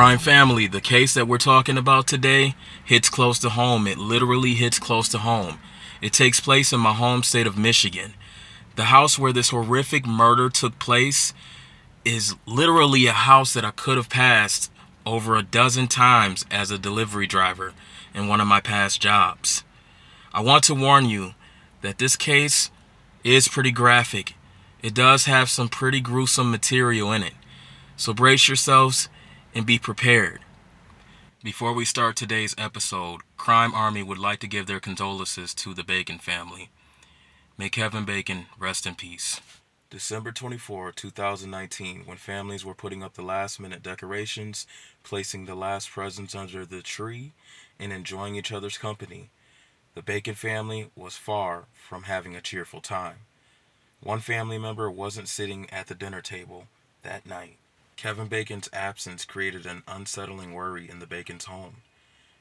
Crime family, the case that we're talking about today hits close to home. It literally hits close to home. It takes place in my home state of Michigan. The house where this horrific murder took place is literally a house that I could have passed over a dozen times as a delivery driver in one of my past jobs. I want to warn you that this case is pretty graphic. It does have some pretty gruesome material in it. So brace yourselves and be prepared. Before we start today's episode, Crime Army would like to give their condolences to the Bacon family. May Kevin Bacon rest in peace. December 24, 2019, when families were putting up the last-minute decorations, placing the last presents under the tree, and enjoying each other's company, the Bacon family was far from having a cheerful time. One family member wasn't sitting at the dinner table that night. Kevin Bacon's absence created an unsettling worry in the Bacon's home.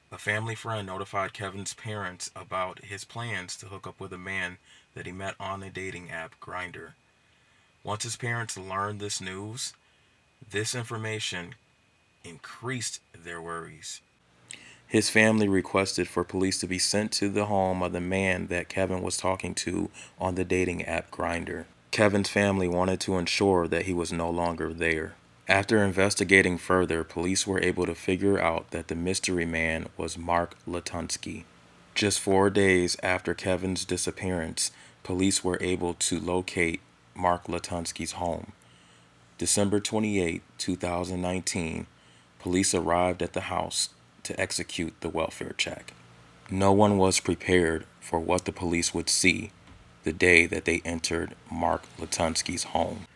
A family friend notified Kevin's parents about his plans to hook up with a man that he met on a dating app, Grindr. Once his parents learned this news, this information increased their worries. His family requested for police to be sent to the home of the man that Kevin was talking to on the dating app Grindr. Kevin's family wanted to ensure that he was no longer there. After investigating further, police were able to figure out that the mystery man was Mark Latunsky. Just 4 days after Kevin's disappearance, police were able to locate Mark Latunsky's home. December 28, 2019, police arrived at the house to execute the welfare check. No one was prepared for what the police would see the day that they entered Mark Latunsky's home.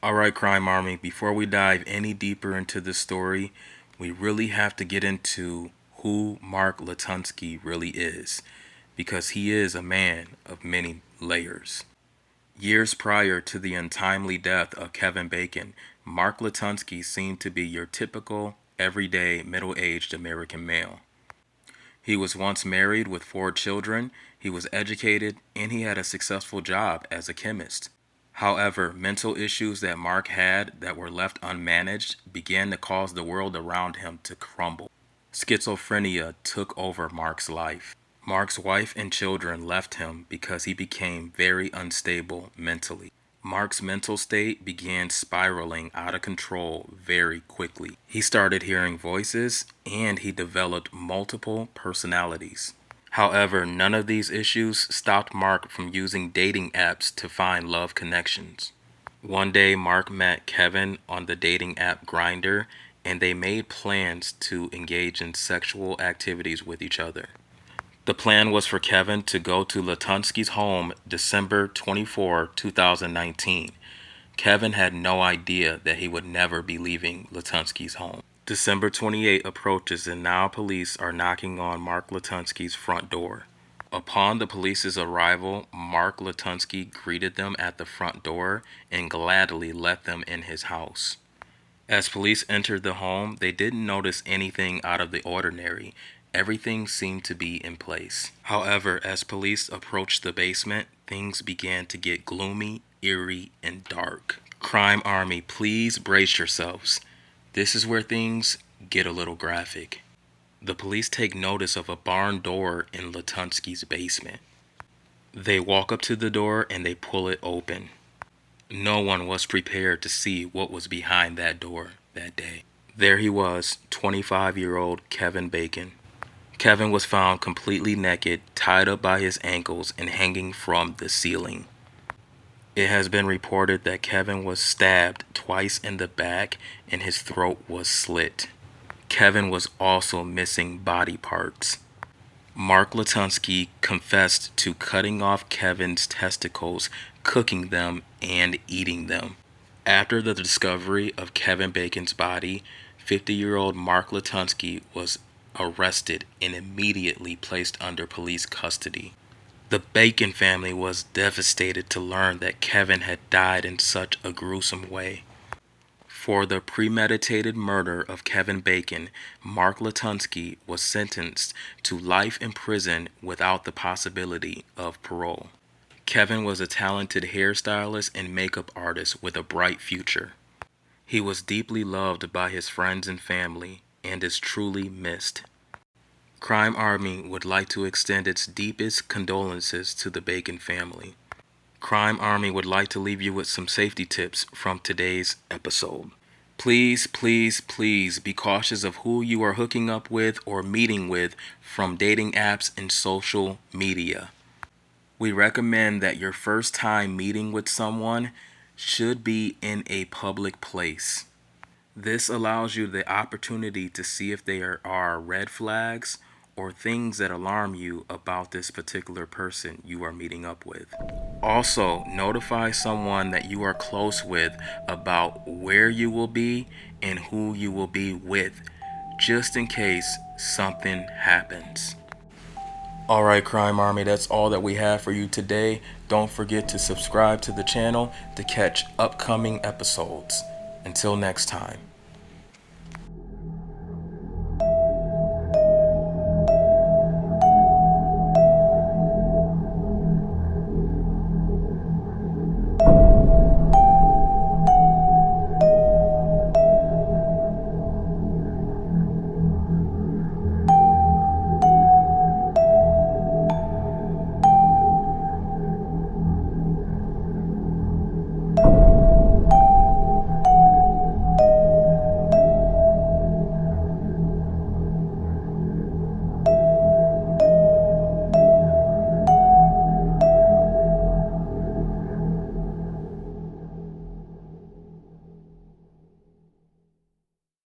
Alright, Crime Army, before we dive any deeper into this story, we really have to get into who Mark Latunsky really is, because he is a man of many layers. Years prior to the untimely death of Kevin Bacon, Mark Latunsky seemed to be your typical, everyday, middle-aged American male. He was once married with 4 children, he was educated, and he had a successful job as a chemist. However, mental issues that Mark had that were left unmanaged began to cause the world around him to crumble. Schizophrenia took over Mark's life. Mark's wife and children left him because he became very unstable mentally. Mark's mental state began spiraling out of control very quickly. He started hearing voices and he developed multiple personalities. However, none of these issues stopped Mark from using dating apps to find love connections. One day, Mark met Kevin on the dating app Grindr, and they made plans to engage in sexual activities with each other. The plan was for Kevin to go to Latunsky's home December 24, 2019. Kevin had no idea that he would never be leaving Latunsky's home. December 28 approaches and now police are knocking on Mark Latunsky's front door. Upon the police's arrival, Mark Latunsky greeted them at the front door and gladly let them in his house. As police entered the home, they didn't notice anything out of the ordinary. Everything seemed to be in place. However, as police approached the basement, things began to get gloomy, eerie, and dark. Crime Army, please brace yourselves. This is where things get a little graphic. The police take notice of a barn door in Latunsky's basement. They walk up to the door and they pull it open. No one was prepared to see what was behind that door that day. There he was, 25-year-old Kevin Bacon. Kevin was found completely naked, tied up by his ankles, and hanging from the ceiling. It has been reported that Kevin was stabbed twice in the back and his throat was slit. Kevin was also missing body parts. Mark Latunsky confessed to cutting off Kevin's testicles, cooking them, and eating them. After the discovery of Kevin Bacon's body, 50-year-old Mark Latunsky was arrested and immediately placed under police custody. The Bacon family was devastated to learn that Kevin had died in such a gruesome way. For the premeditated murder of Kevin Bacon, Mark Latunsky was sentenced to life in prison without the possibility of parole. Kevin was a talented hairstylist and makeup artist with a bright future. He was deeply loved by his friends and family. and is truly missed. Crime Army would like to extend its deepest condolences to the Bacon family. Crime Army would like to leave you with some safety tips from today's episode. Please, please, please be cautious of who you are hooking up with or meeting with from dating apps and social media. We recommend that your first time meeting with someone should be in a public place. This allows you the opportunity to see if there are red flags or things that alarm you about this particular person you are meeting up with. Also, notify someone that you are close with about where you will be and who you will be with, just in case something happens. Alright, Crime Army, that's all that we have for you today. Don't forget to subscribe to the channel to catch upcoming episodes. Until next time.